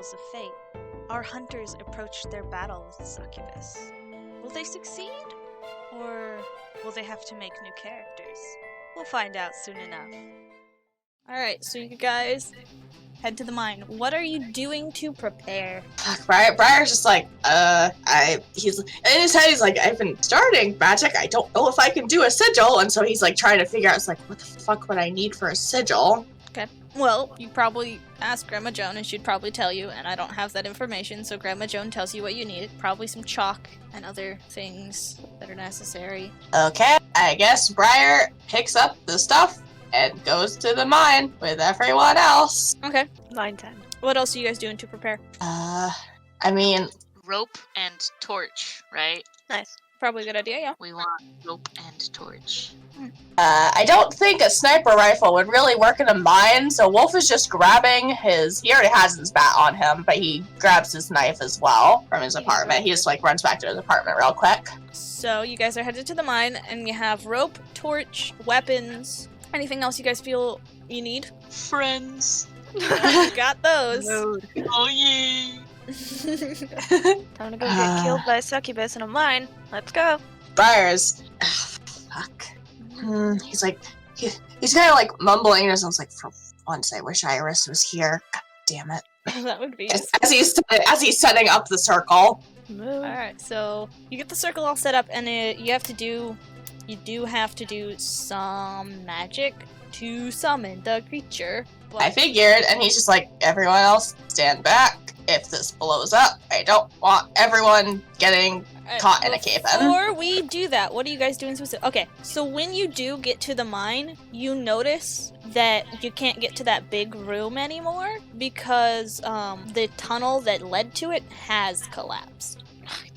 Balls of Fate, our hunters approach their battle with the succubus. Will they succeed? Or will they have to make new characters? We'll find out soon enough. Alright, so you guys head to the mine. What are you doing to prepare? Briar's just like, he's in his head, he's like, I've been starting magic, I don't know if I can do a sigil, and so he's like trying to figure out, it's like, what the fuck would I need for a sigil? Okay. Well, you probably ask Grandma Joan and she'd probably tell you, and I don't have that information, so Grandma Joan tells you what you need. Probably some chalk and other things that are necessary. Okay, I guess Briar picks up the stuff and goes to the mine with everyone else. Okay. 9-10. What else are you guys doing to prepare? I mean, Rope and torch, right? Nice. Probably a good idea, yeah. We want rope and torch. I don't think a sniper rifle would really work in a mine, so Wolf is just grabbing he already has his bat on him, but he grabs his knife as well from his apartment. He just like runs back to his apartment real quick. So you guys are headed to the mine, and you have rope, torch, weapons. Anything else you guys feel you need? Friends. You got those. Mood. Oh yeah. Time to go get killed by a succubus in a mine. Let's go. Briar's, fuck. He's like, he's kind of like mumbling, and sounds like, for once I wish Iris was here. God damn it. That would be As he's setting up the circle. Mood. Alright, so you get the circle all set up, and you do have to do some magic to summon the creature. I figured, and he's just like, everyone else, stand back. If this blows up, I don't want everyone getting caught in a cave in. Before we do that, what are you guys doing specific? Okay, so when you do get to the mine, you notice that you can't get to that big room anymore because the tunnel that led to it has collapsed.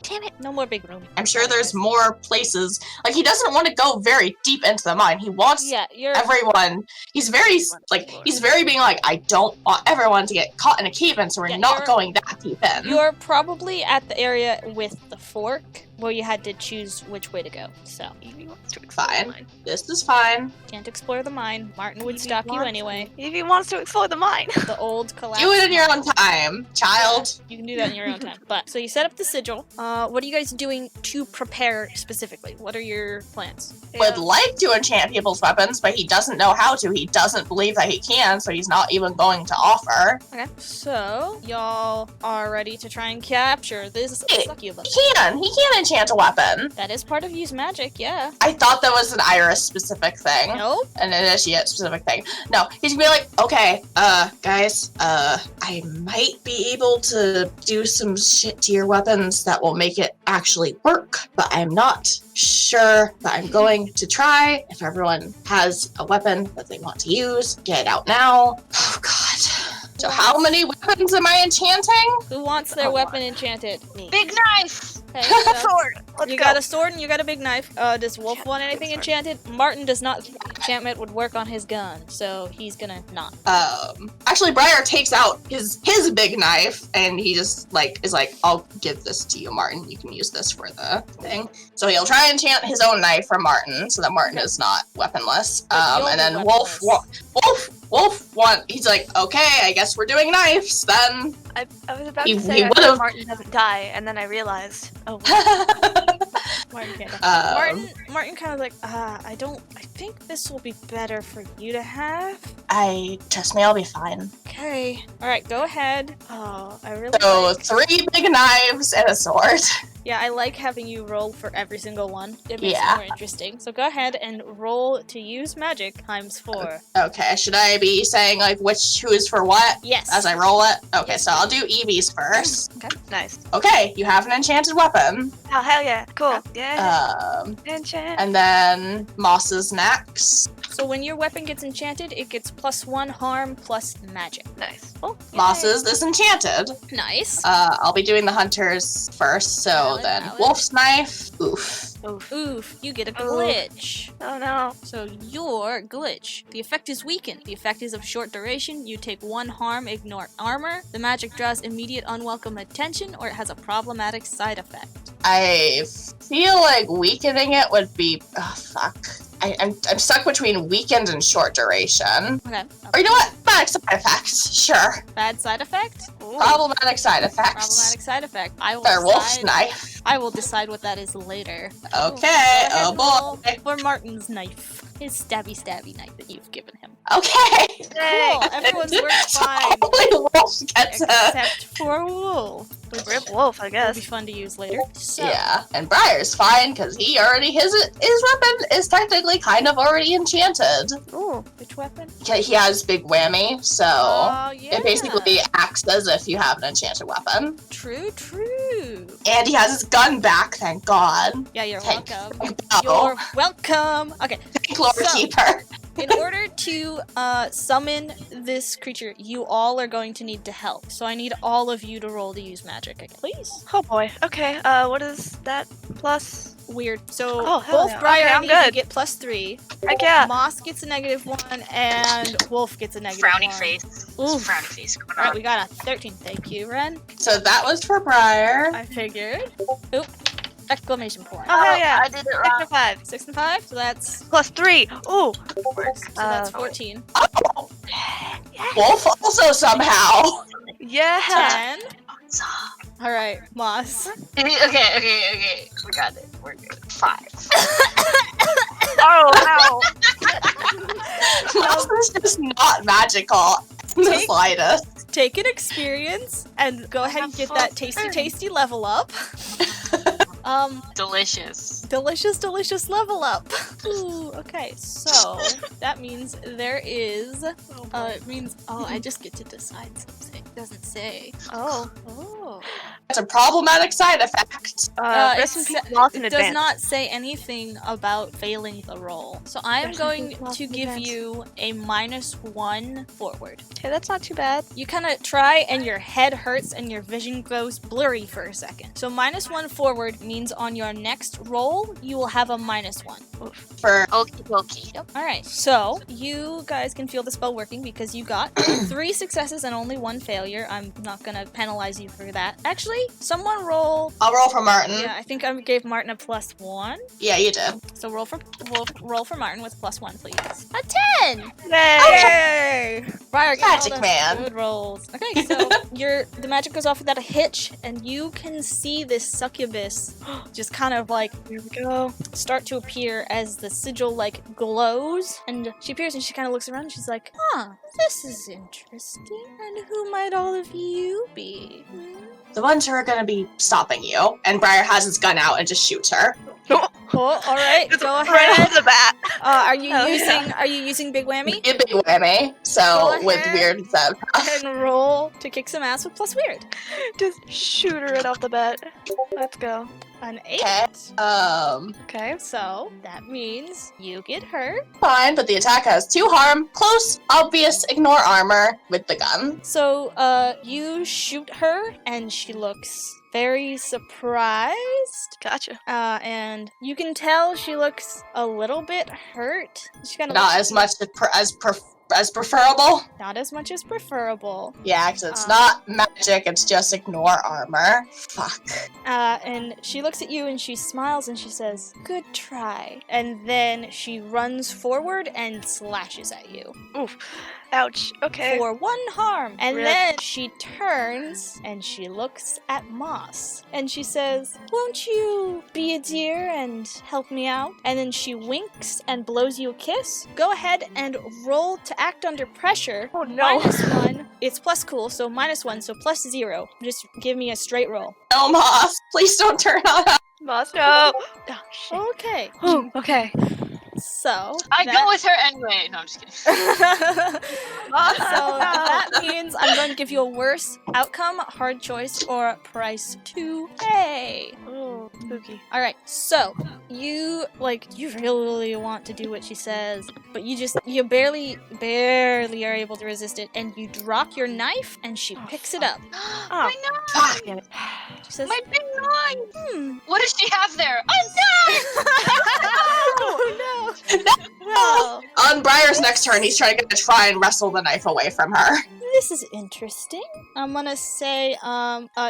Damn it, no more big room. I'm sure there's more places. Like, he doesn't want to go very deep into the mine. He wants everyone. He's very being like, I don't want everyone to get caught in a cave in, so we're not going that deep in. You're probably at the area with the fork where you had to choose which way to go. So Evie wants to explore the Fine. mine. This is fine. can't explore the mine. Martin would Evie stop you wants anyway. to. Evie wants to explore the mine. The old collapse. Do it in your own time, child. You can do that in your own time. But so you set up the sigil. What are you guys doing to prepare specifically? What are your plans? Would like to enchant people's weapons, but he doesn't know how to. He doesn't believe that he can, so he's not even going to offer. Okay. So y'all are ready to try and capture this succubus. He can enchant a weapon. That is part of use magic, yeah. I thought that was an Iris specific thing. Nope. An initiate specific thing. No, he's gonna be like, okay, guys, I might be able to do some shit to your weapons that will make it actually work, but I'm not sure, but I'm going to try. If everyone has a weapon that they want to use, get it out now. Oh god. So how many weapons am I enchanting? Who wants their weapon enchanted? Me. Big knife! Okay, so Sword. Let's you go. got a sword and you got a big knife. Does Wolf want anything enchanted? Martin does not think enchantment would work on his gun, so he's gonna not. Actually, Briar takes out his big knife, and he just is like, I'll give this to you, Martin. You can use this for the thing. So he'll try and enchant his own knife for Martin, so that Martin is not weaponless. But And then you'll be Wolf, he's like, okay, I guess we're doing knives then. I was about He- to say he I hope would've- Martin doesn't die, and then I realized, oh, Martin can't. Um, Martin kind of like, I think this will be better for you to have. Trust me, I'll be fine. Okay. All right, go ahead. Oh, I really So like. 3 big knives and a sword. Yeah, I like having you roll for every single one. It makes Yeah. it more interesting. So go ahead and roll to use magic times 4. Okay, should I be saying who is for what Yes. as I roll it? Okay, so I'll do Evie's first. nice. Okay, you have an enchanted weapon. Oh, hell yeah. Cool. Yeah. Enchant. And then Moss's next. So when your weapon gets enchanted, it gets +1 harm plus magic. Nice. Oh, Moss's is enchanted. Nice. I'll be doing the hunters first, so Valid, then valid. Wolf's knife. Oof. oof. Oof, you get a Oh. glitch. Oh, no. So your glitch. The effect is weakened. The effect is of short duration. You take 1 harm, ignore armor. The magic draws immediate unwelcome attention, or it has a problematic side effect. I feel like weakening it would be. Oh, fuck. I'm stuck between weakened and short duration. Okay. Or you know what? Bad side effects. Sure. Bad side effect? Ooh. Problematic side effects. Problematic side effect. Their wolf's knife. I will decide what that is later. Okay, Go ahead oh and roll boy. for Martin's knife. His stabby knife that you've given him. Okay. Cool. Everyone's worked So fine. only Wolf gets a... Except for Wolf. Which Rip Wolf, I will guess. be fun to use later. So, Yeah, and Briar's fine because he already his weapon is technically kind of already enchanted. Ooh. which weapon? He has big whammy, so Oh, yeah. it basically acts as if you have an enchanted weapon. True. And he has his gun back, thank God. Yeah, you're Thank welcome. Oh, You're welcome. Okay, thank Lord so- Keeper. in order to summon this creature, you all are going to need to help. So I need all of you to roll to use magic again, please. Oh boy. Okay. What is that? Plus? Weird. So Oh, hell both yeah. Briar Okay, and I'm Eve good. get +3. Heck yeah. Moss gets a -1, and Wolf gets a -1. Frowny face. Ooh. Frowny face going All right, on. we got a 13. Thank you, Ren. So that was for Briar. I figured. Oop. Exclamation point. Oh hell yeah. I did it 6 wrong. and 5. 6 and 5, so that's +3. Ooh. works. So that's Uh, 14. Oh, Wolf also somehow. Yeah. 10. All right, Moss. Okay. We got it. We're good. 5. Oh wow. Mouse is just not magical in the Take- slightest. Take an experience and go ahead and get that tasty level up. Delicious. Delicious level up. Ooh, okay, so that means there is, it means, I just get to decide something. It doesn't say. Oh. Oh. It's a problematic side effect. Rest in It's- peace, lost in it does advance. not say anything about failing the roll. So I am Rest in going peace, lost to in give advance. you a -1 forward. Okay, that's not too bad. You kind of try and your head hurts and your vision goes blurry for a second. So -1 forward means on your next roll, you will have a -1. For Okie dokie. Yep. All right. So you guys can feel the spell working because you got 3 successes and only 1 failure. I'm not going to penalize you for that. Actually, someone roll. I'll roll for Martin. Yeah, I think I gave Martin a +1. Yeah, you did. So roll for Martin with +1, please. A 10. Yay! Briar, get Magic all those man. Good rolls. Okay, so the magic goes off without a hitch, and you can see this succubus just kind of like Here we go. start to appear as the sigil like glows, and she appears and she kind of looks around and she's like, this is interesting. And who might all of you be? The ones who are going to be stopping you. And Briar has his gun out and just shoots her. Cool. All right, It's go right ahead. off the bat. Are you Hell using yeah. Are you using big whammy? A big whammy. So Go with ahead. weird stuff. And roll to kick some ass with +weird. Just shoot her right off the bat. Let's go. An 8. Okay. Okay. So that means you get hurt. Fine, but the attack has 2 harm, close, obvious, ignore armor with the gun. So you shoot her and she looks very surprised. Gotcha. And you can tell she looks a little bit hurt. She kind of Not as much as preferable. not as much as preferable. Yeah, because it's not magic, it's just ignore armor. Fuck. And she looks at you and she smiles and she says, "Good try." And then she runs forward and slashes at you Oof. Ouch. Okay. for 1 harm. And Rip. then she turns and she looks at Moss and she says, "Won't you be a dear and help me out?" And then she winks and blows you a kiss. Go ahead and roll to act under pressure. Oh no. -1. It's plus cool, so -1, so +0. Just give me a straight roll. No, Moss, please don't turn on us. Moss, no. Oh shit. Okay. Ooh, okay. So I that- go with her anyway. No, I'm just kidding. So that means I'm going to give you a worse outcome, hard choice, or price to pay. Ooh, spooky. All right, so you really want to do what she says, but you barely are able to resist it, and you drop your knife, and she picks it up. Oh. My knife! Fuck. Damn it. She says, My big knife! "Hmm, What does she have there? A knife! oh no, well, On Briar's next turn, he's trying to try and wrestle the knife away from her. this is interesting. I'm gonna say,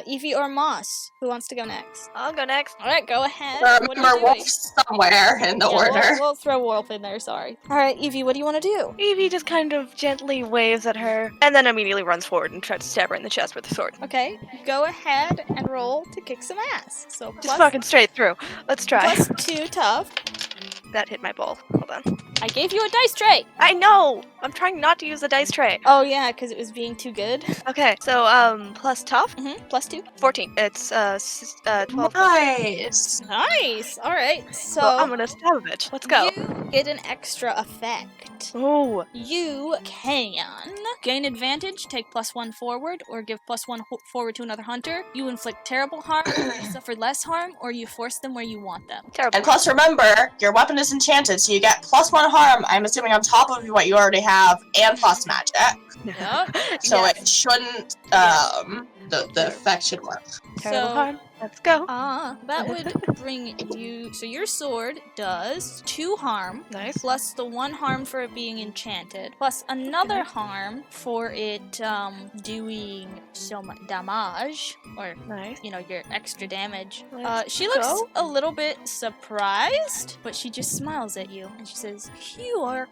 Evie or Moss. Who wants to go next? I'll go next. All right, go ahead. What are you Remember, doing? Wolf's somewhere in the Yeah, order. We'll throw Wolf in there. Sorry. All right, Evie, what do you want to do? Evie just kind of gently waves at her, and then immediately runs forward and tries to stab her in the chest with the sword. Okay, go ahead and roll to kick some ass. So Just fucking straight through. Let's try. plus 2 tough. That hit my bowl. Hold on. I gave you a dice tray. I know! I'm trying not to use the dice tray. Oh yeah, because it was being too good. Okay, so, plus tough? Plus 2. 14. It's, 12. Nice. Nice. All right. So Well, I'm gonna stab a bitch. Let's go. you get an extra effect. Ooh. You can gain advantage, take +1 forward, or give +1 forward to another hunter. You inflict terrible harm, you suffer less harm, or you force them where you want them. Terrible. And plus, remember, your weapon is enchanted, so you get +1 harm, I'm assuming on top of what you already have, and plus magic. Yep. So Yes. it shouldn't, the effect should work. Terrible So harm. Let's go. that would bring you. So your sword does 2 harm. Nice. Plus the 1 harm for it being enchanted, plus another harm for it doing some damage, or Nice. your extra damage. Let's She looks go. a little bit surprised, but she just smiles at you and she says, "You are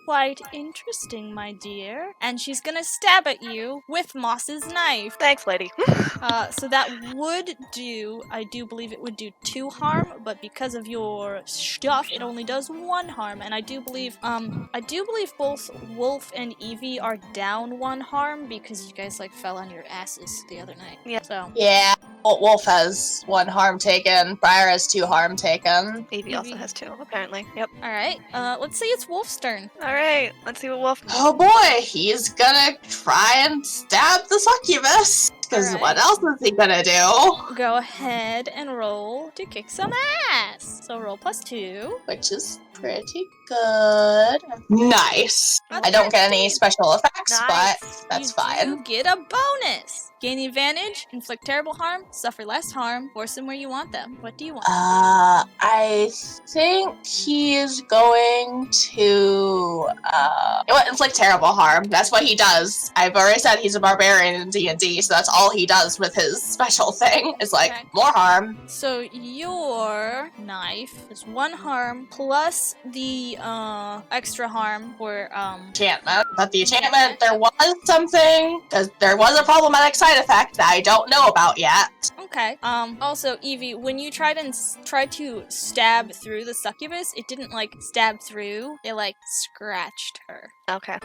quite interesting, my dear." And she's gonna stab at you with Moss's knife. Thanks, lady. So that would do, I do believe it would do 2 harm, but because of your stuff, it only does 1 harm. And I do believe both Wolf and Evie are down 1 harm because you guys fell on your asses the other night. Yeah. So Yeah, Wolf has 1 harm taken, Briar has 2 harm taken. Evie also has 2, apparently. Yep. all right, let's say it's Wolf's turn. Alright, let's see what Wolf. Oh boy, he's gonna try and stab the succubus. Because Alright. what else is he gonna do? Go ahead and roll to kick some ass. So roll +2. Which is pretty good. Nice. I don't get any special effects, but that's You fine. do get a bonus. Gain the advantage, inflict terrible harm, suffer less harm, force them where you want them. What do you want? I think he is going to inflict terrible harm. That's what he does. I've already said he's a barbarian in D&D, so that's all he does with his special thing. Is Okay. more harm. So your knife is 1 harm plus the extra harm for Enchantment. But the enchantment, there was something, because there was a problematic side effect that I don't know about yet. Okay. Also, Evie, when you tried to stab through the succubus, it didn't stab through. It scratched her. Okay.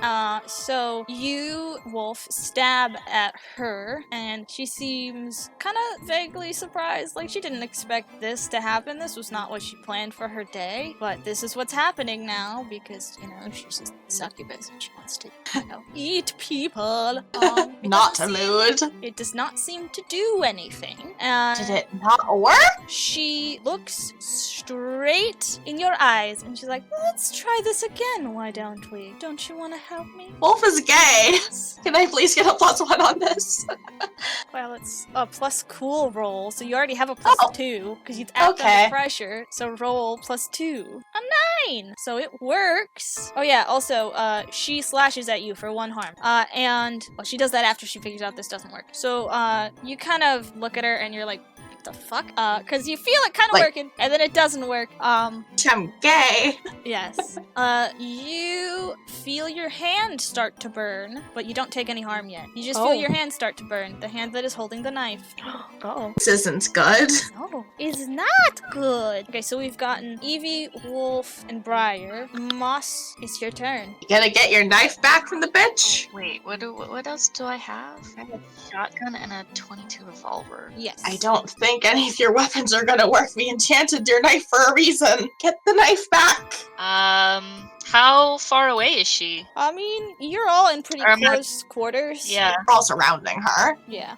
So you, Wolf, stab at her, and she seems kind of vaguely surprised. She didn't expect this to happen. This was not what she planned for her day, but this is what's happening now because, she's just a succubus and she wants to, eat people. Not a mood. It does not seem to do anything. And Did it not work? she looks straight in your eyes and she's like, "Let's try this again, why don't we? Don't you want to help me?" Wolf is gay. Can I please get a +1 on this? Well, it's a plus cool roll, so you already have a +2 because you act Okay. under pressure. So roll +2, a 9. So it works. Oh yeah. Also, she slashes at you for 1 harm. And she does that after she figures out this doesn't work. So you kind of look at her and you're like, "What the fuck?" Because you feel it kind of working, and then it doesn't work. I'm gay. Yes. You feel your hand start to burn, but you don't take any harm yet. You just feel your hand start to burn. The hand that is holding the knife. Uh-oh. This isn't good. No, it's not good. Okay, so we've gotten Evie, Wolf, and Briar. Moss, it's your turn. You gonna get your knife back from the bitch? Wait, what else do I have? I have a shotgun and a 22 revolver. Yes. I don't think any of your weapons are gonna work. We enchanted your knife for a reason. Get the knife back. How far away is she? I mean, you're all in pretty Or am I- close quarters. Yeah. We're all surrounding her. Yeah.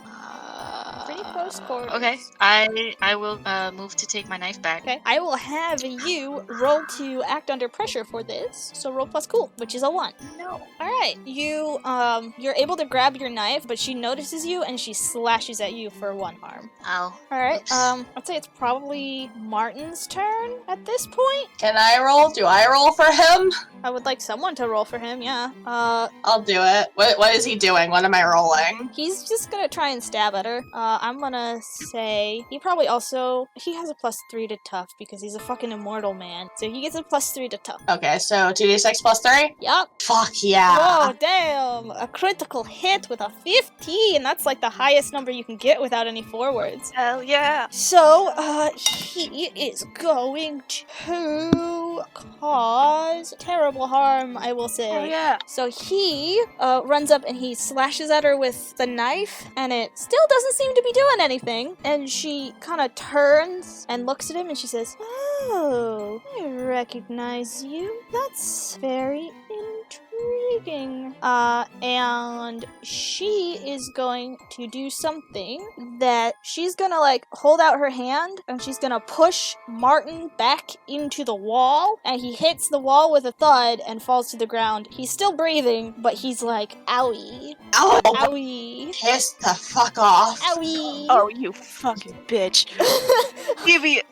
Pretty close quarters. Okay, I will move to take my knife back. Okay, I will have you roll to act under pressure for this. So roll plus cool, which is a 1. No. All right, you're able to grab your knife, but she notices you and she slashes at you for 1 harm. Oh. All right, Oops. I'd say it's probably Martin's turn at this point. Can I roll? Do I roll for him? I would like someone to roll for him, yeah. I'll do it. What is he doing? What am I rolling? He's just gonna try and stab at her. I'm gonna say he probably also he has a +3 to tough because he's a fucking immortal man. So he gets a +3 to tough. Okay, so 2d6 plus 3? Yup. Fuck yeah. Oh damn! A critical hit with a 15. That's like the highest number you can get without any forwards. Hell yeah. So, he is going to cause terrible harm, I will say. Hell yeah. So he runs up and he slashes at her with the knife, and it still doesn't seem to be doing anything. And she kind of turns and looks at him and she says, "Oh, I recognize you. That's very intriguing." And she is going to do something that she's gonna like hold out her hand and she's gonna push Martin back into the wall, and he hits the wall with a thud and falls to the ground. He's still breathing, but he's like, owie, Oh, owie, piss the fuck off. owie. Oh, you fucking bitch.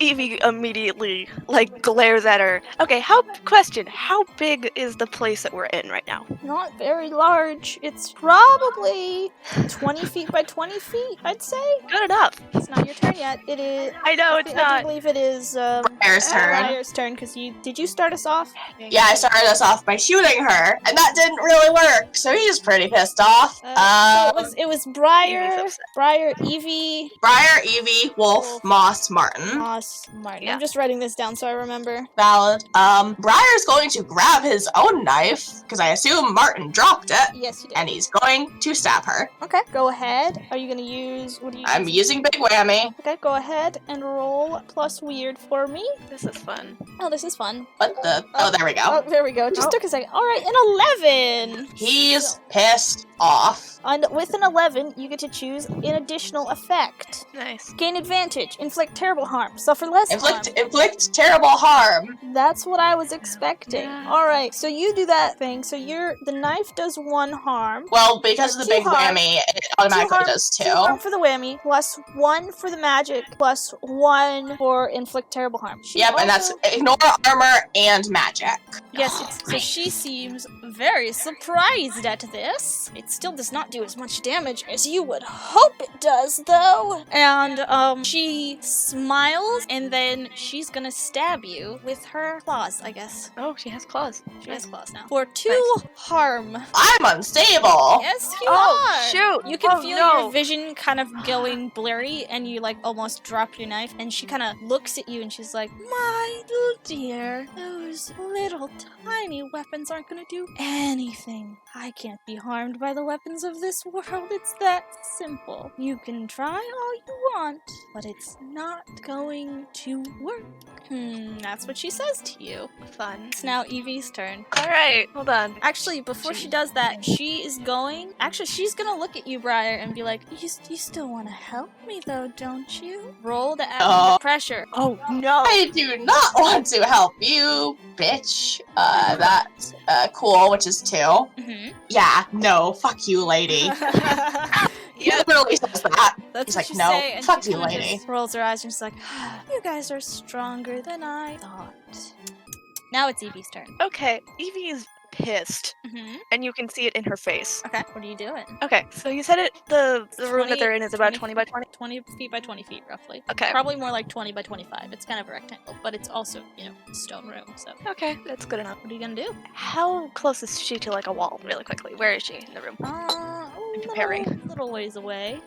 Evie immediately, like, glares at her. Okay, how big is the place that we're in right now? Not very large. It's probably 20 feet by 20 feet, I'd say. Good enough. It's not your turn yet. It is. I know it's I not. do believe it is Briar's turn. Briar's turn, because did you start us off? Yeah, I started us off by shooting her, and that didn't really work, so he's pretty pissed off. So it was Briar, Evie's Evie, Briar, Evie, Wolf, Moss, Martin. Moss, Martin. Yeah. I'm just writing this down so I remember. Valid. Briar's going to grab his own knife, because I assume Martin dropped it, Yes, you did. and he's going to stab her. Okay, go ahead. Are you gonna use? What are you? I'm using Big Whammy. Okay, go ahead and roll plus weird for me. This is fun. Oh, this is fun. What the? Oh, there we go. Oh, there we go. Just Oh. took a second. All right, an 11. He's pissed off. And with an 11, you get to choose an additional effect. Nice. Gain advantage, inflict terrible harm, suffer less harm. Inflict terrible harm. That's what I was expecting. Yeah. All right, so you do that thing. So the knife does 1 harm. Well, because of the Two Big harm. Whammy, it automatically does 2 harm 2. for the whammy, plus 1 for the magic, plus 1 for inflict terrible harm. She Yep, and that's also- ignore armor and magic. Yes, so she seems very surprised at this. It still does not do as much damage as you would hope it does, though. And she smiles, and then she's gonna stab you with her claws, I guess. Oh, she has claws. She has claws now. For 2 harm. I'm unstable. Yes, you Oh, are. shoot. You can Oh, feel no. your vision kind of going blurry, and you like almost drop your knife. And she kind of looks at you, and she's like, "My little dear, those little tiny weapons aren't gonna do anything. I can't be harmed by the weapons of this world. It's that simple. You can try all you want, but it's not going to work." That's what she says to you. Fun. It's now Evie's turn. Alright, hold on. Actually, before she does that, she's gonna look at you, Briar, and be like, you still want to help me, though, don't you? Roll to add the pressure. Oh, no. I do not want to help you, bitch. That's cool, which is 2. Mm-hmm. Yeah, no, fuck you, lady. He literally says that. That's He's what like, you "No, say, and fuck she you, kinda lady." just rolls her eyes and she's like, "You guys are stronger than I thought." Now it's Evie's turn. Okay, Evie is pissed, Mm-hmm. and you can see it in her face. Okay, what are you doing? Okay, so you said it. The room 20 that they're in is about 20 by 20. 20 feet by 20 feet, roughly. Okay. Probably more like 20 by 25. It's kind of a rectangle, but it's also, a stone room. So, Okay, that's good enough. what are you gonna do? How close is she to like a wall? Really quickly, where is she in the room? A comparing. little ways away.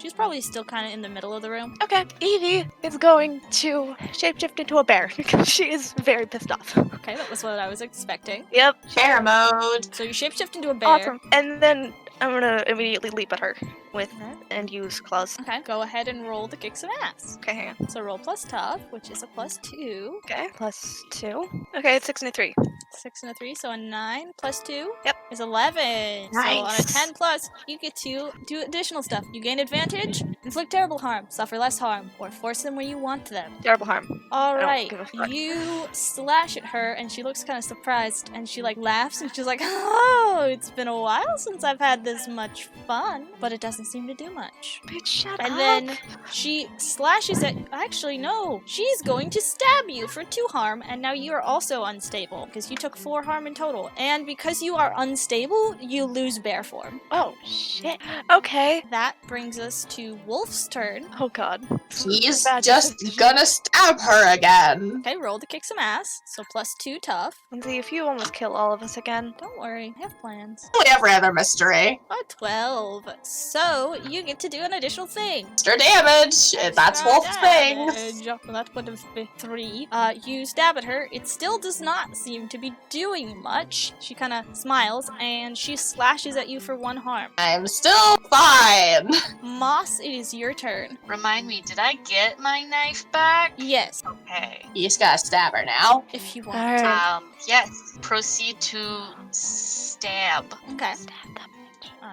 She's probably still kind of in the middle of the room. Okay, Evie is going to shapeshift into a bear because she is very pissed off. Okay, that was what I was expecting. Yep, Bear mode. So you shapeshift into a bear. awesome. And then I'm gonna immediately leap at her with Okay. and use claws. Okay, go ahead and roll to kick some ass. Okay, hang on. So roll plus tough, which is a +2. Okay, +2. Okay, it's 6 and a 3. 6 and a 3, so a 9 plus 2 Yep. is 11. So on a Nice. 10 plus, you get to do additional stuff. You gain advantage, inflict terrible harm, suffer less harm, or force them where you want them. Terrible harm. All don't right, give a fuck. you slash at her, and she looks kind of surprised, and she like laughs, and she's like, "Oh, it's been a while since I've had this much fun," but it doesn't seem to do much. Bitch, shut And up. then she slashes at. Actually, no. She's going to stab you for 2 harm, and now you are also unstable because you took took 4 harm in total. And because you are unstable, you lose bear form. Oh shit. Okay. That brings us to Wolf's turn. Oh god. He's Bad just decision. gonna stab her again. Okay, roll to kick some ass. So +2 tough. Lindsay, if you almost kill all of us again. Don't worry, I have plans. Only every other mystery. 12. So you get to do an additional thing. Extra damage. That's Extra Wolf's thing. damage. Well, that would have been 3. You stab at her. It still does not seem to be doing much. She kind of smiles and she slashes at you for 1 harm. I'm still fine. Moss, it is your turn. Remind me, did I get my knife back? Yes, Okay. You just gotta stab her now. if you want. Alright. Yes. Proceed to stab. Okay.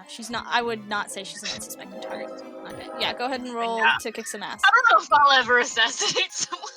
She's not. I would not say she's an unsuspecting target. Okay. Yeah, go ahead and roll Yeah. to kick some ass. I don't know if I'll ever assassinate someone.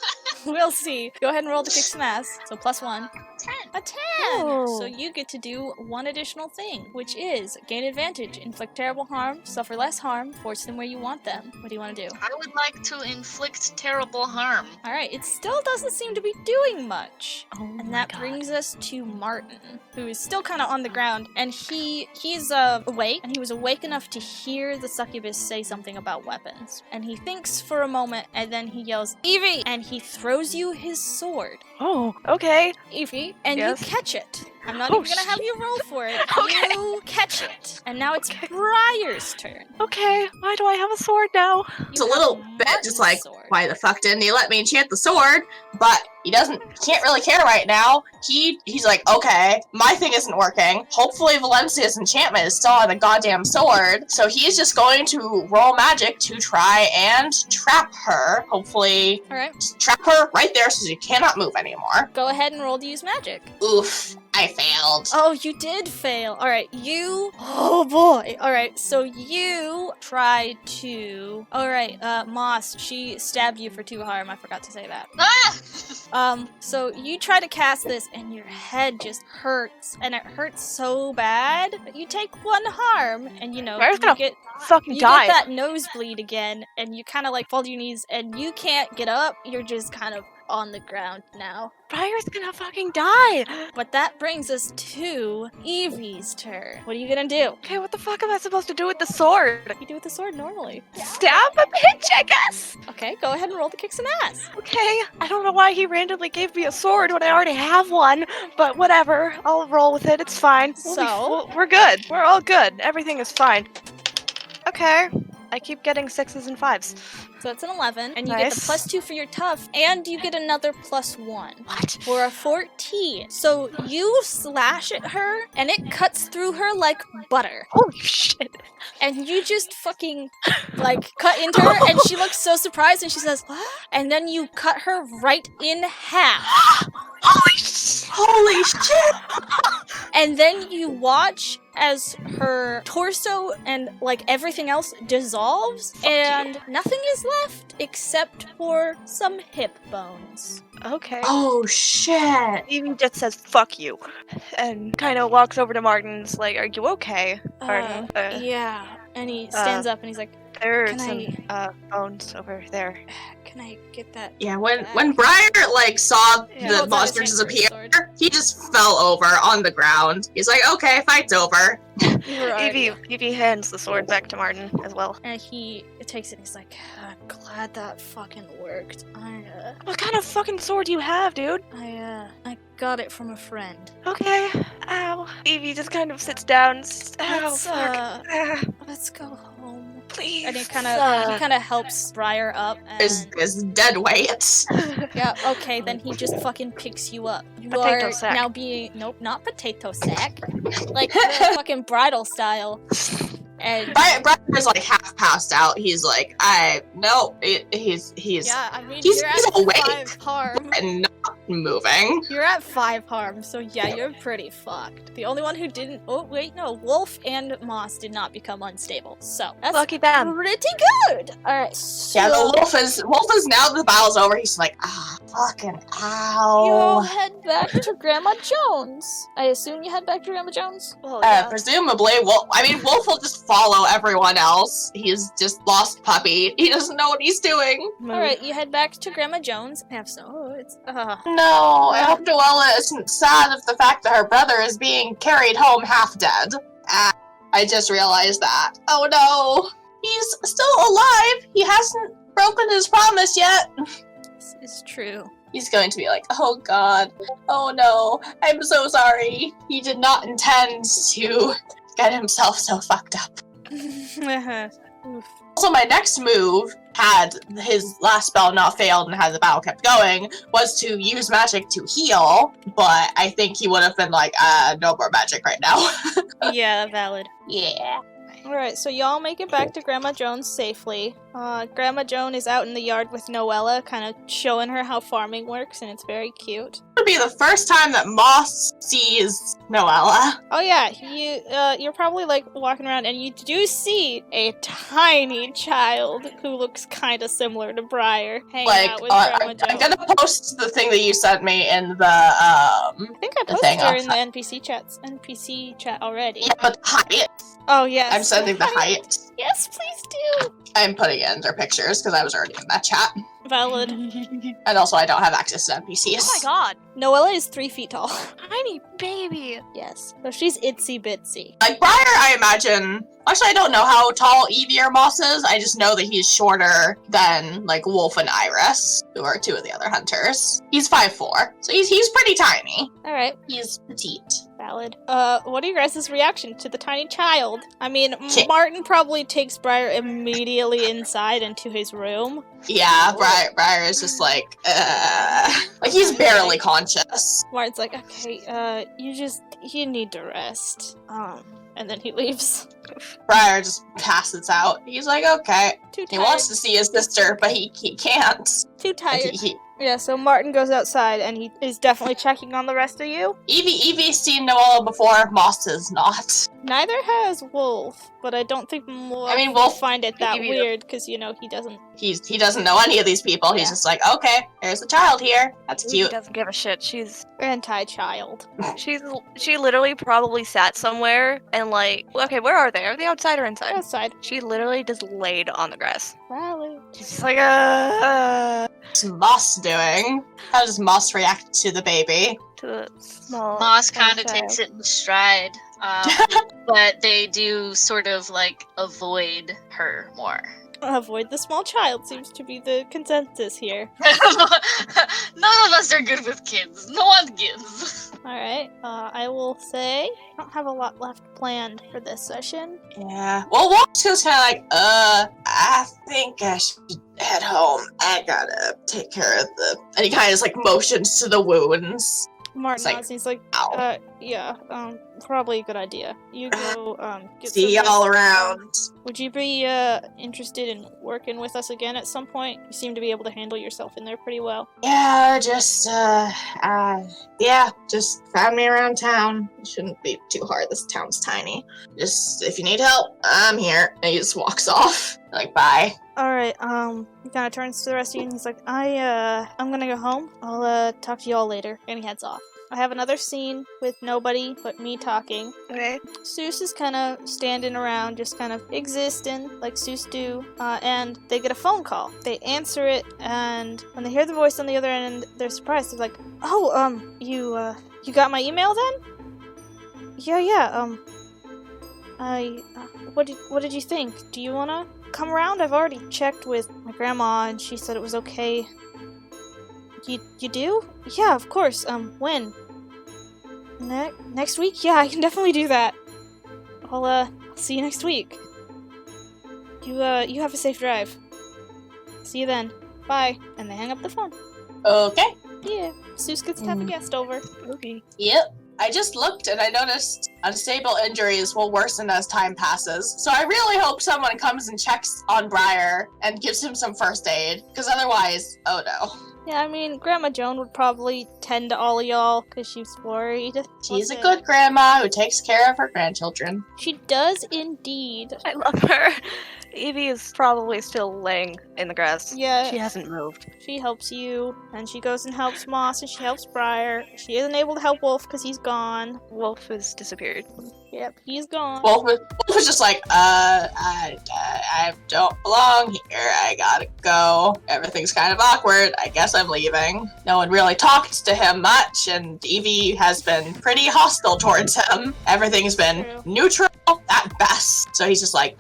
We'll see. Go ahead and roll to kick some ass. So +1. 10. A 10! Oh. So you get to do one additional thing, which is gain advantage, inflict terrible harm, suffer less harm, force them where you want them. What do you want to do? I would like to inflict terrible harm. Alright, it still doesn't seem to be doing much. Oh And my that God. brings us to Martin, who is still kind of on the ground, and he's awake, and he was awake enough to hear the succubus say something about weapons. And he thinks for a moment, and then he yells, Evie! And he throws you his sword. Oh, okay. Evie, and Yes? you catch it. I'm not Oh, even gonna have you roll for it. Okay. You catch it. And now it's Okay. Briar's turn. Okay. Why do I have a sword now? It's You a little have bit Martin's just like, sword. why the fuck didn't he let me enchant the sword? But he can't really care right now. He's like, okay, my thing isn't working. Hopefully Valencia's enchantment is still on the goddamn sword. So he's just going to roll magic to try and trap her. Hopefully, Alright, just trap her right there so she cannot move anymore. go ahead and roll to use magic. Oof, I failed. Oh, you did fail. Alright, you. Oh boy. Alright, so you try to. Alright, Moss, she stabbed you for 2 harm. I forgot to say that. Ah! So you try to cast this and your head just hurts. And it hurts so bad. But you take 1 harm. And you know, Briar's you gonna get. Fucking You die. get that nosebleed again, and you kind of like fall to your knees, and you can't get up. You're just kind of on the ground now. Briar's gonna fucking die. But that brings us to Evie's turn. What are you gonna do? Okay, what the fuck am I supposed to do with the sword? You do with the sword normally. Stab a bitch, I guess. Okay, go ahead and roll to kick some ass. Okay, I don't know why he randomly gave me a sword when I already have one, but whatever. I'll roll with it. It's fine. We're good. We're all good. Everything is fine. Okay. I keep getting 6s and 5s. So that's an 11, and you get the Nice. +2 for your tough, and you get another +1 What? for a 14. So you slash at her, and it cuts through her like butter. Holy shit. And you just fucking, like, cut into her, and she looks so surprised, and she says, what? And then you cut her right in half. Holy shit. Holy shit! And then you watch as her torso and, like, everything else dissolves, and nothing is left except for some hip bones. Okay. Oh shit! Evie just says, fuck you. And kind of walks over to Martin's like, are you okay? Martin? Yeah. And he stands up, and he's like, There are Can some bones over there. can I get that? Yeah, when Briar like saw Yeah. the Holds out monster his hand for his disappear, sword. he just fell over on the ground. He's like, okay, fight's over. Evie hands the sword back to Martin as well. And he takes it, and he's like, I'm glad that fucking worked. What kind of fucking sword do you have, dude? I got it from a friend. Okay. Ow. Evie just kind of sits down. Ow, Let's, fuck. let's go home. Please. And he kind of helps Briar up. Is dead weight. Yeah, okay, then he just fucking picks you up. You Potato are sack. now being nope, not potato sack. Like the fucking bridal style. And Briar's like half passed out. He's like, he's yeah, I mean he's you're at awake. 5 harm. and not moving. You're at 5 harm, so yeah, you're pretty fucked. The only one who didn't Wolf and Moss did not become unstable. So that's Lucky them. pretty good. Alright, so Yeah, the wolf is now that the battle's over. He's like, fucking you ow. head back to Grandma Jones. I assume you head back to Grandma Jones? Well, yeah. Presumably, Wolf will just follow everyone else. He's just lost puppy. He doesn't know what he's doing. Alright, you head back to Grandma Jones. I have so it's no, I hope Noella isn't sad of the fact that her brother is being carried home half dead. I just realized that. Oh no, he's still alive. He hasn't broken his promise yet. This is true. He's going to be like, oh god, oh no, I'm so sorry. He did not intend to get himself so fucked up. Also, my next move, had his last spell not failed and had the battle kept going, was to use magic to heal, but I think he would have been like, no more magic right now. Yeah, valid. Yeah. Alright, so y'all make it back to Grandma Jones safely. Grandma Joan is out in the yard with Noella, kind of showing her how farming works, and it's very cute. It'll be the first time that Moss sees Noella. Oh yeah, you're probably like walking around and you do see a tiny child who looks kind of similar to Briar hanging out with Grandma Joan. I'm gonna post the thing that you sent me in the I think I the thing posted her in the NPC chat already. Yeah, but the height. Oh yes. I'm sending the height. Yes, please do. I'm putting it in their pictures because I was already in that chat. Valid. And also I don't have access to NPCs. Oh my god. Noella is 3 feet tall. Tiny baby. Yes. So she's itsy bitsy. Like Briar, I imagine. Actually, I don't know how tall Evie or Moss is. I just know that he's shorter than like Wolf and Iris, who are two of the other hunters. He's 5'4", so he's pretty tiny. Alright. He's petite. Valid. What are your guys' reaction to the tiny child? I mean, Martin probably takes Briar immediately inside into his room. Yeah, Briar is just like he's barely conscious. Martin's like, okay, you need to rest. And then he leaves. Briar just passes out. He's like, okay. Too tired. He wants to see his sister, but he can't. Too tired. He Yeah, so Martin goes outside and he is definitely checking on the rest of you. Evie's seen Noella before. Moss has not. Neither has Wolf, but I don't think Wolf Wolf will find it that Evie weird because, he doesn't. He doesn't know any of these people. He's just like, okay, there's a child here. That's She cute. doesn't give a shit. She's Anti-child. she literally probably sat somewhere and like, okay, where are they? Are they outside or inside? Outside. She literally just laid on the grass. Valid. She's just like, What's Moss doing? How does Moss react to the baby? to the small. Moss small kind of child. takes it in stride, but they do sort of like avoid her more. Avoid the small child seems to be the consensus here. None of us are good with kids. No one gives. Alright, I will say I don't have a lot left planned for this session. Yeah. Well, Wolf's just kind of like, I think I should head home. I gotta take care of the. And he kind of just like motions to the wounds. Martin like, nods and he's like, ow. yeah, probably a good idea. You go, get See some y'all rest. around. Would you be, interested in working with us again at some point? You seem to be able to handle yourself in there pretty well. Yeah, just just find me around town. It shouldn't be too hard. This town's tiny. Just if you need help, I'm here. And he just walks off. Like, bye. Alright, he kinda turns to the rest of you and he's like, I'm gonna go home. I'll, talk to y'all later. And he heads off. I have another scene with nobody but me talking. Okay. Seuss is kind of standing around, just kind of existing, like Seuss do, and they get a phone call. They answer it, and when they hear the voice on the other end, they're surprised. They're like, oh, you got my email then? Yeah, what did you think? Do you wanna come around? I've already checked with my grandma, and she said it was okay. You do? Yeah, of course. When? Next week? Yeah, I can definitely do that. I'll see you next week. You have a safe drive. See you then. Bye. And they hang up the phone. Okay. Yeah. Seuss gets to have a guest over. Okay. Yep. I just looked and I noticed unstable injuries will worsen as time passes. So I really hope someone comes and checks on Briar and gives him some first aid. Because otherwise, oh no. Yeah, I mean, Grandma Joan would probably tend to all of y'all because she's worried. She's a good grandma who takes care of her grandchildren. She does indeed. I love her. Evie is probably still laying in the grass. Yeah. She hasn't moved. She helps you, and she goes and helps Moss, and she helps Briar. She isn't able to help Wolf because he's gone. Wolf has disappeared. Yep, he's gone. Wolf was just like, I I don't belong here. I gotta go. Everything's kind of awkward. I guess I'm leaving. No one really talked to him much, and Evie has been pretty hostile towards him. Everything's been neutral at best. So he's just like,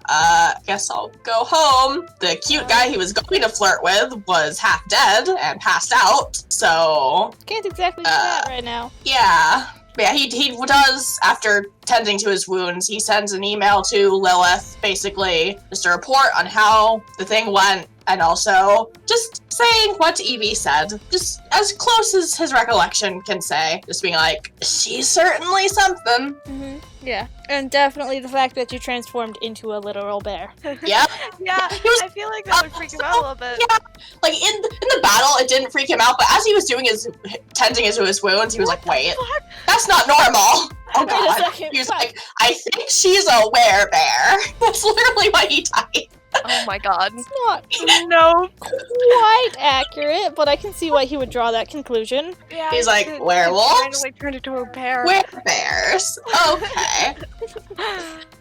guess I'll go home. The cute guy he was going to flirt with was half dead and passed out. So Can't exactly do that right now. yeah. Yeah, he does, after tending to his wounds, he sends an email to Lilith, basically, just a report on how the thing went, and also just saying what Evie said. Just as close as his recollection can say. Just being like, she's certainly something. Mm-hmm. Yeah. And definitely the fact that you transformed into a literal bear. Yep. Yeah, was- I feel like that would freak him out a little bit. Yeah. Like, in the battle, it didn't freak him out, but as he was doing tending to his wounds, he was like, wait, that's not normal. Oh Wait a god. second, He was what? like, I think she's a werebear. That's literally what he typed. Oh my god. It's not No. quite accurate, but I can see why he would draw that conclusion. Yeah, He's like, it werewolves? randomly turned into a bear. Werebears. Okay.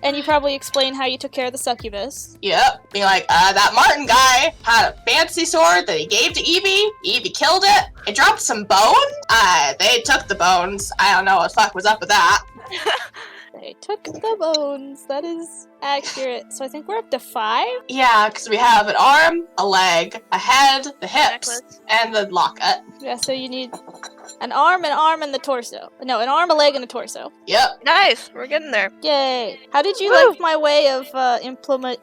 And you probably explain how you took care of the succubus. Yep. Being like, that Martin guy had a fancy sword that he gave to Evie. Evie killed it. It dropped some bone. They took the bones. I don't know what the fuck was up with that. They took the bones. That is accurate. So I think we're up to 5. Yeah, because we have an arm, a leg, a head, the hips, Necklace. and the locket. Yeah, so you need an arm, and the torso. No, an arm, a leg, and a torso. Yep. Nice, we're getting there. Yay. How did you Woo. like my way of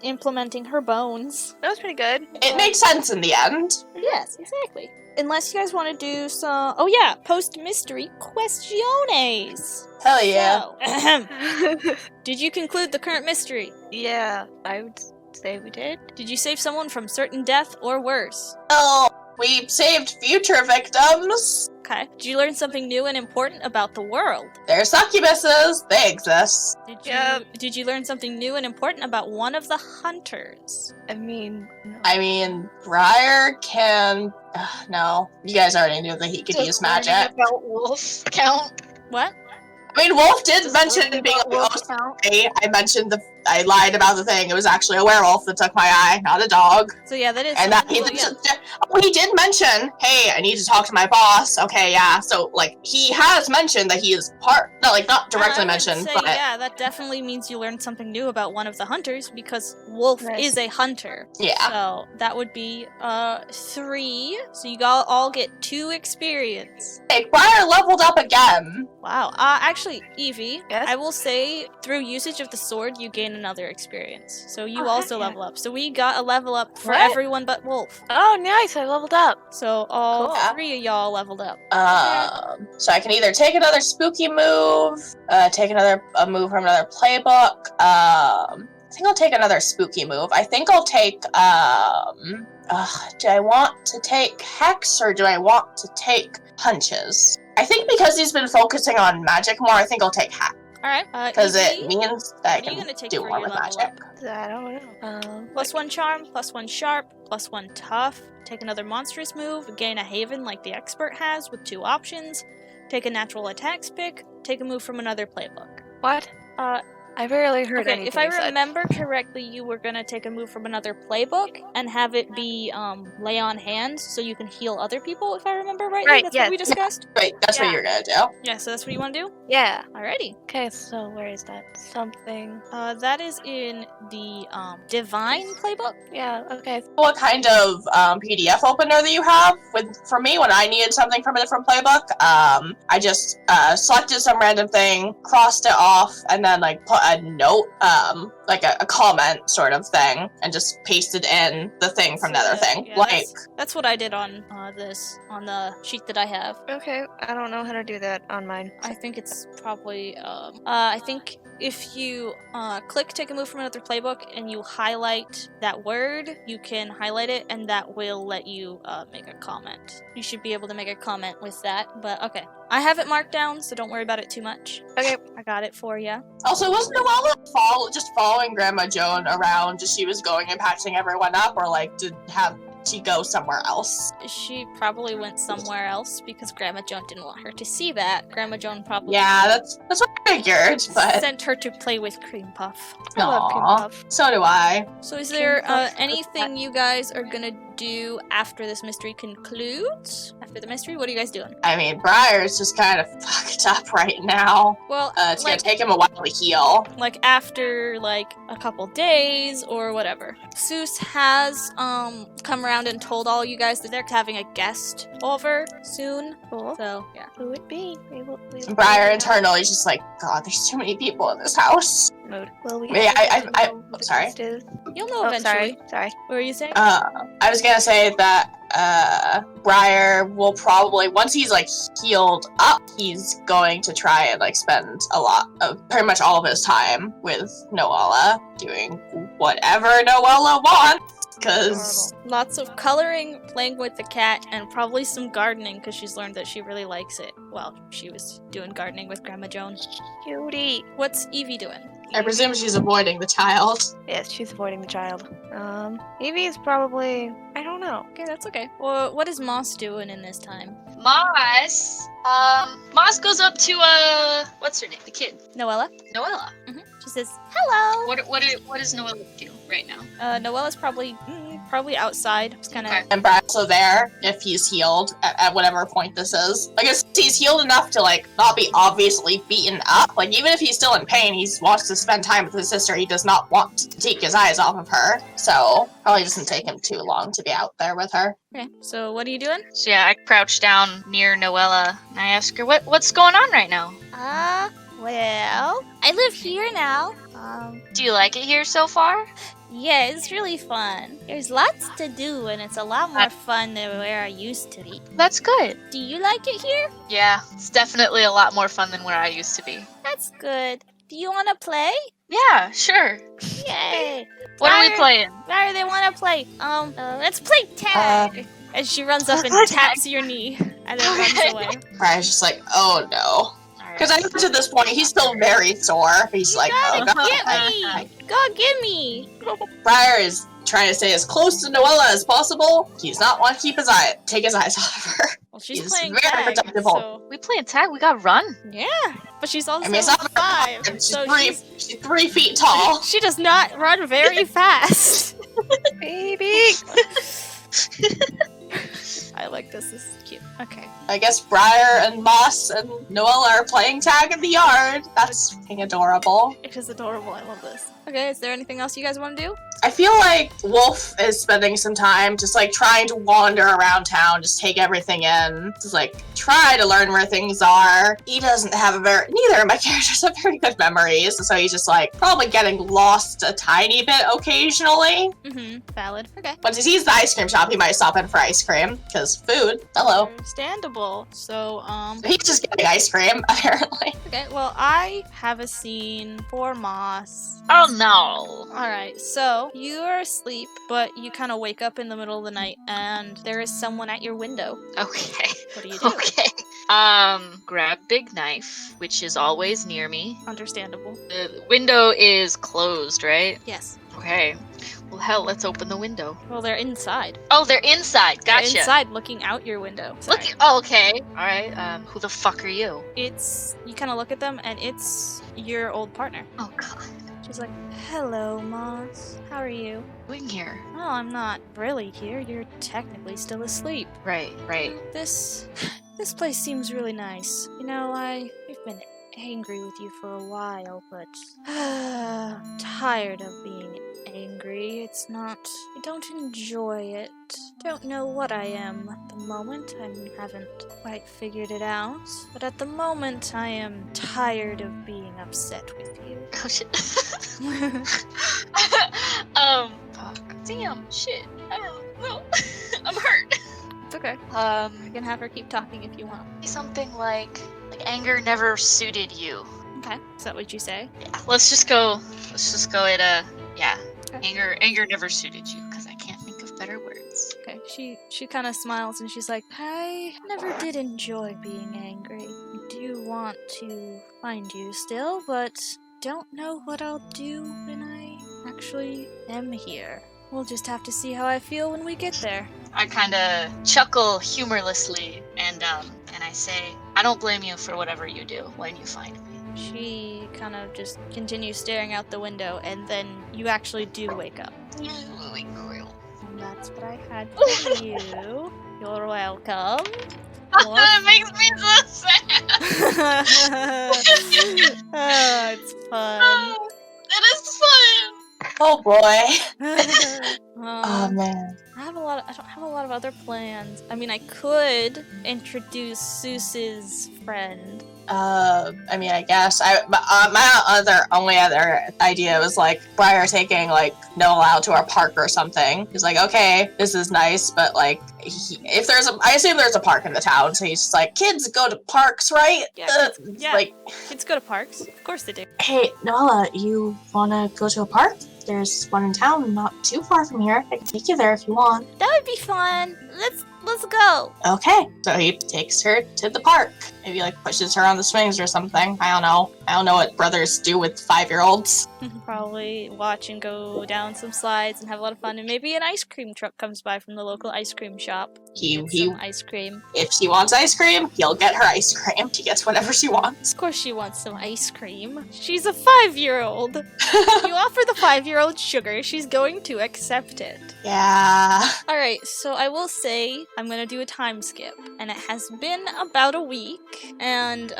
implementing her bones? That was pretty good. It makes sense in the end. Yes, exactly. Unless you guys want to do some... Oh yeah, post-mystery questiones. Hell yeah. So, did you conclude the current mystery? Yeah, I would say we did. Did you save someone from certain death or worse? Well, we saved future victims. Okay. Did you learn something new and important about the world? They're succubuses. They exist. Did you learn something new and important about one of the hunters? I mean, no. I mean, Briar can... no. You guys already knew that he could use magic. About wolf count. What? I mean, Wolf did Does mention learning being about like, wolf oh, count? sorry, I mentioned I lied about the thing. It was actually a werewolf that took my eye, not a dog. So yeah, that is. And that something- he did mention, hey, I need to talk to my boss. Okay, yeah. So like he has mentioned that he is not directly I would mentioned, say, but yeah, that definitely means you learned something new about one of the hunters because Wolf Nice. is a hunter. yeah. So that would be 3. So you all get 2 experience. Hey, Briar leveled up again. Wow. Actually, Evie, Yes? I will say through usage of the sword, you gain another experience. So you Oh, also heck yeah. level up. So we got a level up for What? everyone but Wolf. Oh, nice, I leveled up. So all Cool. 3 of y'all leveled up. So I can either take another spooky move, take another move from another playbook. I think I'll take another spooky move. I think I'll take do I want to take Hex or do I want to take Punches? I think because he's been focusing on magic more, I think I'll take Hex. Alright. Because it Evie, means that I what are you gonna can take do for more your with level magic. I don't know. +1 charm, +1 sharp, +1 tough. Take another monstrous move, gain a haven like the expert has with 2 options. Take a natural attacks pick, take a move from another playbook. What? Uh, I barely heard Okay, anything if I you said. remember correctly, you were gonna take a move from another playbook and have it be lay on hands so you can heal other people, if I remember rightly. Right, That's yes. what we discussed? Right, that's Yeah. what you're gonna do. Yeah, so that's what you wanna do? Yeah. Alrighty. Okay, so where is that? Something. That is in the Divine playbook. Yeah, okay. What kind of PDF opener that you have? For me, when I needed something from a different playbook, I just selected some random thing, crossed it off, and then like put a note, like a comment sort of thing, and just pasted in the thing from the other thing. Yeah, Like, that's what I did on on the sheet that I have. Okay, I don't know how to do that on mine. I think it's probably I think if you click take a move from another playbook and you highlight that word, you can highlight it and that will let you make a comment. You should be able to make a comment with that, but okay. I have it marked down, so don't worry about it too much. Okay. I got it for you. also, wasn't Noella just following Grandma Joan around, just she was going and patching everyone up, or like to have she go somewhere else? She probably went somewhere else because Grandma Joan didn't want her to see that. Grandma Joan probably Yeah, that's what I figured, but sent her to play with Cream Puff. I love Cream aw, Puff. so do I. So is Cream there Puff's so anything you guys are gonna do after this mystery concludes? After the mystery, what are you guys doing? I mean, Briar's just kind of fucked up right now. Well, It's gonna take him a while to heal. like after like a couple days or whatever. Seuss has come around and told all you guys that they're having a guest over soon. Cool. So yeah. Who would be? We will Briar internally is just like, God, there's too many people in this house. Will we? Yeah, know who the sorry. guest is? You'll know Oh, eventually. sorry. What were you saying? I was gonna say that Briar will probably, once he's like healed up, he's going to try and like spend a lot of, pretty much all of his time with Noella, doing whatever Noella wants. Because Lots of coloring, playing with the cat, and probably some gardening because she's learned that she really likes it. Well, she was doing gardening with Grandma Joan. Cutie. What's Evie doing? I presume she's avoiding the child. Yes, she's avoiding the child. Evie is probably. I don't know. Okay, that's okay. Well, what is Moss doing in this time? Moss. Moss goes up to what's her name? The kid, Noella? Noella. She says, hello! What does Noella do right now? Noella's probably outside. Just kind of. Okay. And Briar's also there if he's healed at whatever point this is. I guess he's healed enough to like not be obviously beaten up. Like even if he's still in pain, he wants to spend time with his sister. He does not want to take his eyes off of her. So probably doesn't take him too long to be out there with her. Okay, so what are you doing? So yeah, I crouch down near Noella and I ask her, what's going on right now? Well, I live here now. Do you like it here so far? Yeah, it's really fun. There's lots to do, and it's a lot more fun than where I used to be. That's good. Do you like it here? Yeah, it's definitely a lot more fun than where I used to be. That's good. Do you want to play? Yeah, sure. Yay! What are we playing? Where they want to play? Let's play tag. And she runs up and taps your knee, and then runs away. Briar's just like, oh no. Because I know to this point he's still very sore. He's like, oh god. Get me! Go get me! Briar is trying to stay as close to Noella as possible. He does not want to take his eyes off of her. Well, she's He's playing very tag, protective. so We playing tag? We got run. yeah. But she's also I mean, it's not very 5, She's so she's 3 feet tall. she does not run very fast. Baby. I like this. This is cute. Okay. I guess Briar and Moss and Noella are playing tag in the yard. That's fucking adorable. It is adorable. I love this. Okay, is there anything else you guys want to do? I feel like Wolf is spending some time just like trying to wander around town, just take everything in. Just like try to learn where things are. He doesn't have neither of my characters have very good memories, so he's just like probably getting lost a tiny bit occasionally. Mm-hmm. Valid. Okay. Once he sees the ice cream shop, he might stop in for ice cream, because food. Hello. Understandable. So, He's just getting ice cream, apparently. okay, well, I have a scene for Moss. Oh no. Alright, so you are asleep, but you kind of wake up in the middle of the night and there is someone at your window. Okay. What do you do? Okay. Grab big knife, which is always near me. Understandable. The window is closed, right? Yes. Okay. Well, hell, let's open the window. Well, they're inside. Oh, they're inside. They're Gotcha. inside looking out your window. Sorry. Look. Oh, okay. All right. Who the fuck are you? It's, you kind of look at them and it's your old partner. Oh God. She's like, hello, Moss. How are you? Doing here. Oh, I'm not really here. You're technically still asleep. Right. Right. This place seems really nice. You know, we've been angry with you for a while, but I'm tired of being angry. It's not, I don't enjoy it. Don't know what I am at the moment. I haven't quite figured it out. But at the moment, I am tired of being upset with you. Oh shit. Fuck. Damn. Shit. I don't know. I'm hurt. It's okay. You can have her keep talking if you want. Something like anger never suited you. Okay. Is that what you say? Yeah. Let's just go at yeah. Okay. Anger never suited you because I can't think of better words. Okay, she kind of smiles and she's like, I never did enjoy being angry. I do want to find you still, but don't know what I'll do when I actually am here. we'll just have to see how I feel when we get there. I kind of chuckle humorlessly, and I say, I don't blame you for whatever you do when you find me. She kind of just continues staring out the window, and then you actually do wake up. And that's what I had for you. You're welcome. It makes me so sad. Oh, it's fun. It is fun. Oh boy. Um, Oh man. I don't have a lot of other plans. I mean, I could introduce Seuss's friend. I mean, I guess my only other idea was like Briar taking like Noel out to our park or something. He's like, okay, this is nice, but like, I assume there's a park in the town, so he's just like, kids go to parks, right? Yeah, Like, Kids go to parks. Of course they do. hey, Noella, you wanna go to a park? There's one in town, not too far from here. I can take you there if you want. That would be fun. Let's go. Okay, so he takes her to the park. Maybe like pushes her on the swings or something. I don't know. I don't know what brothers do with 5-year-olds. Probably watch and go down some slides and have a lot of fun. And maybe an ice cream truck comes by from the local ice cream shop. Get some ice cream. If she wants ice cream, he'll get her ice cream. She gets whatever she wants. Of course she wants some ice cream. She's a 5-year-old. You offer the 5-year-old sugar, she's going to accept it. Yeah. Alright, so I will say I'm gonna do a time skip. And it has been about a week. And,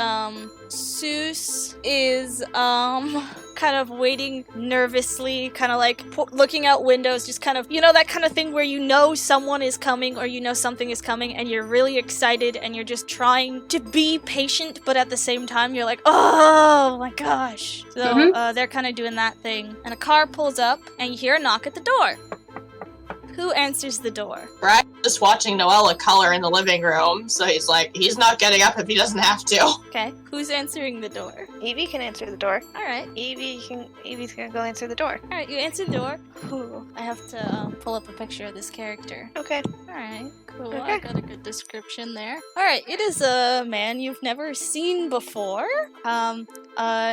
Seuss is, kind of waiting nervously, kind of like looking out windows, just kind of, you know, that kind of thing where you know someone is coming or you know something is coming and you're really excited and you're just trying to be patient, but at the same time you're like, oh my gosh. So they're kind of doing that thing. And a car pulls up and you hear a knock at the door. Who answers the door? Brian's just watching Noella color in the living room, so he's like, he's not getting up if he doesn't have to. Okay, who's answering the door? Evie can answer the door. Alright. Evie's gonna go answer the door. Alright, you answer the door. Ooh, I have to pull up a picture of this character. Okay. Alright, cool. Okay. I got a good description there. Alright, it is a man you've never seen before.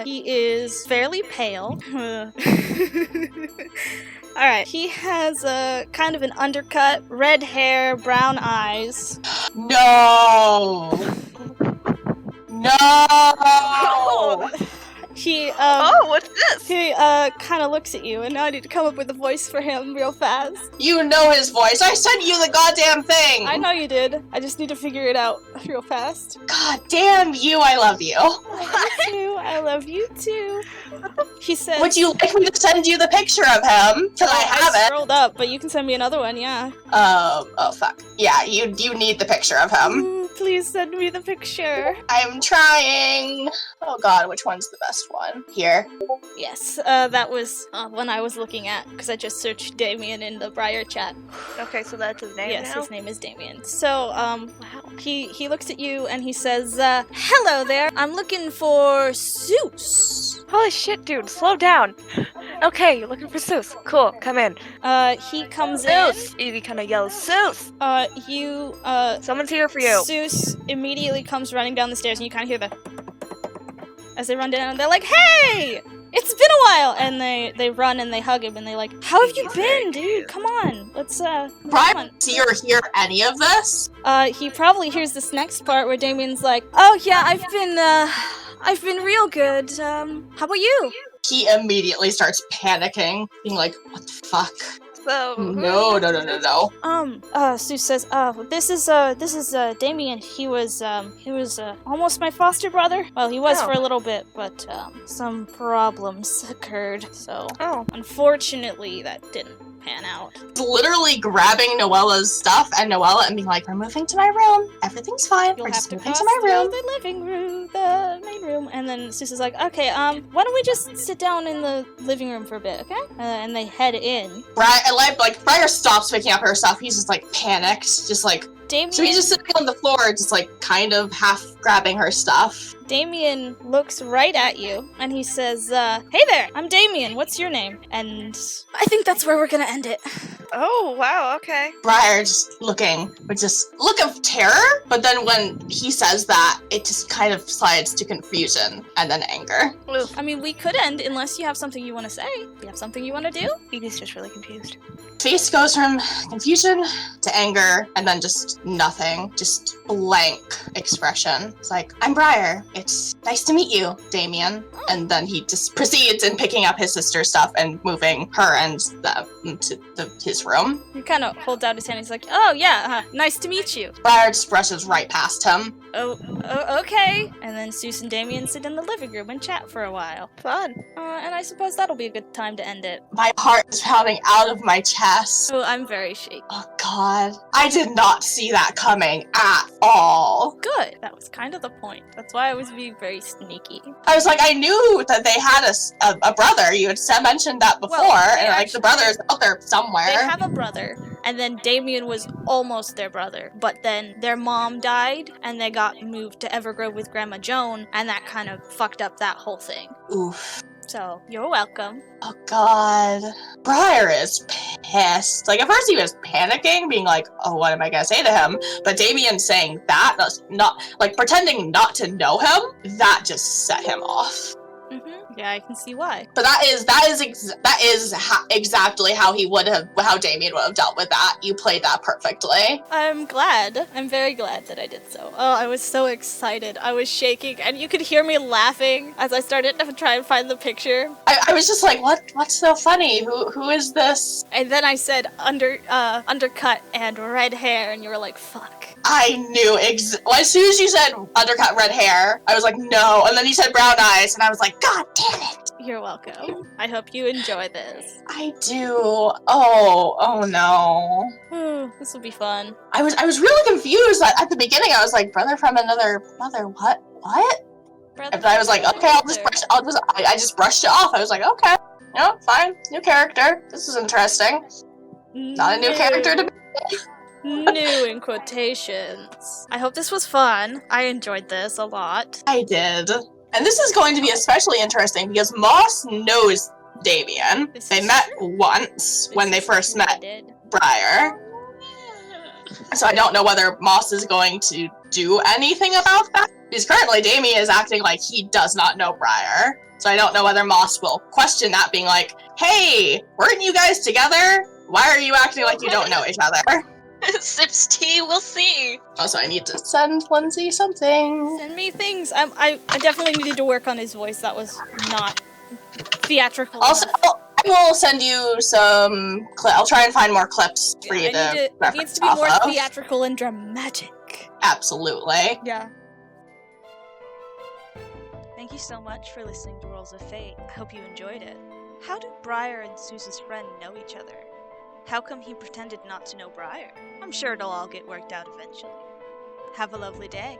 He is fairly pale. Alright, he has a kind of an undercut, red hair, brown eyes. No! No! He, what's this? He, kind of looks at you, and now I need to come up with a voice for him real fast. You know his voice. I sent you the goddamn thing! I know you did. I just need to figure it out real fast. God damn you, I love you. I love you too. He says... Would you like me to send you the picture of him? Because I have it. Scrolled up, but you can send me another one, yeah. Oh fuck. Yeah, you need the picture of him. Ooh, please send me the picture. I'm trying. Oh god, which one's the best one? Here. Yes, that was one I was looking at, because I just searched Damien in the Briar chat. Okay, so that's his name Yes, now? his name is Damien. So, wow. He looks at you and he says, hello there, I'm looking for Seuss. Holy shit, dude, slow down. Okay, you're looking for Seuss. Cool, come in. He comes Seuss! Evie kind of yells, Seuss! Someone's here for you. Seuss immediately comes running down the stairs and you kind of hear the... As they run down, they're like, hey! It's been a while! And they run and they hug him and they like, how have you been, dude? Come on, let's, Brian, see or hear any of this? He probably hears this next part where Damien's like, oh yeah, I've been real good. How about you? He immediately starts panicking, being like, what the fuck? So... No. Seuss says, this is Damien. He was almost my foster brother. Well, he was for a little bit, but, some problems occurred, so... Unfortunately, that didn't pan out. Literally grabbing Noella's stuff and Noella and being like, we're moving to my room. Everything's fine. You'll we're have just to moving cross to my room. through the living room, the main room. And then Seuss is like, okay, why don't we just sit down in the living room for a bit, okay? And they head in. Briar stops picking up her stuff. He's just like panicked, just like... Damien, So he's just sitting on the floor, just like kind of half grabbing her stuff. Damien looks right at you and he says, hey there, I'm Damien. What's your name? And I think that's where we're gonna end it. Oh, wow, okay. Briar just looking with just look of terror, but then when he says that, it just kind of slides to confusion and then anger. Oof. I mean, we could end unless you have something you want to say. You have something you want to do? Phoebe's just really confused. Face goes from confusion to anger and then just nothing, just blank expression. It's like, I'm Briar. It's nice to meet you, Damien. And then he just proceeds in picking up his sister's stuff and moving her and his room. He kind of holds out his hand. He's like, oh, yeah, nice to meet you. Briar just brushes right past him. Oh, okay. And then Seuss and Damien sit in the living room and chat for a while. Fun. And I suppose that'll be a good time to end it. My heart is pounding out of my chest. Oh, I'm very shaky. Oh God. I did not see that coming at all. Good. That was kind of the point. That's why I was being very sneaky. I was like, I knew that they had a brother. You had mentioned that before. Well, and like the brother's out there somewhere. They have a brother, and then Damien was almost their brother. But then their mom died, and they got moved to Evergrove with Grandma Joan, and that kind of fucked up that whole thing. Oof. So, you're welcome. Oh God. Briar is pissed. Like at first he was panicking, being like, oh, what am I gonna say to him? But Damien saying that, not like pretending not to know him, that just set him off. Yeah, I can see why. But that is exactly how Damien would have dealt with that. You played that perfectly. I'm glad. I'm very glad that I did so. Oh, I was so excited. I was shaking, and you could hear me laughing as I started to try and find the picture. I was just like, what's so funny? Who is this? And then I said undercut and red hair, and you were like, fuck. I knew as soon as you said undercut red hair, I was like, no. And then you said brown eyes, and I was like, God damn it. You're welcome. I hope you enjoy this. I do. Oh no. This will be fun. I was really confused at the beginning. I was like, brother from another mother, what? Brother, And I was like, okay, I just brushed it off. I was like, okay, fine, new character. This is interesting. Not a new character to me. New in quotations. I hope this was fun. I enjoyed this a lot. I did. And this is going to be especially interesting because Moss knows Damien. They met once when they first met Briar. So I don't know whether Moss is going to do anything about that. Because currently Damien is acting like he does not know Briar. So I don't know whether Moss will question that, being like, hey, weren't you guys together? Why are you acting like you don't know each other? Sips tea, we'll see. Also, I need to send Lindsay something. Send me things. I definitely needed to work on his voice. That was not theatrical Also, enough. I will send you some I'll try and find more clips for you to It reference needs to be off more of. theatrical and dramatic. Absolutely. Yeah. Thank you so much for listening to Rolls of Fate. I hope you enjoyed it. How did Briar and Suze's friend know each other? How come he pretended not to know Briar? I'm sure it'll all get worked out eventually. Have a lovely day.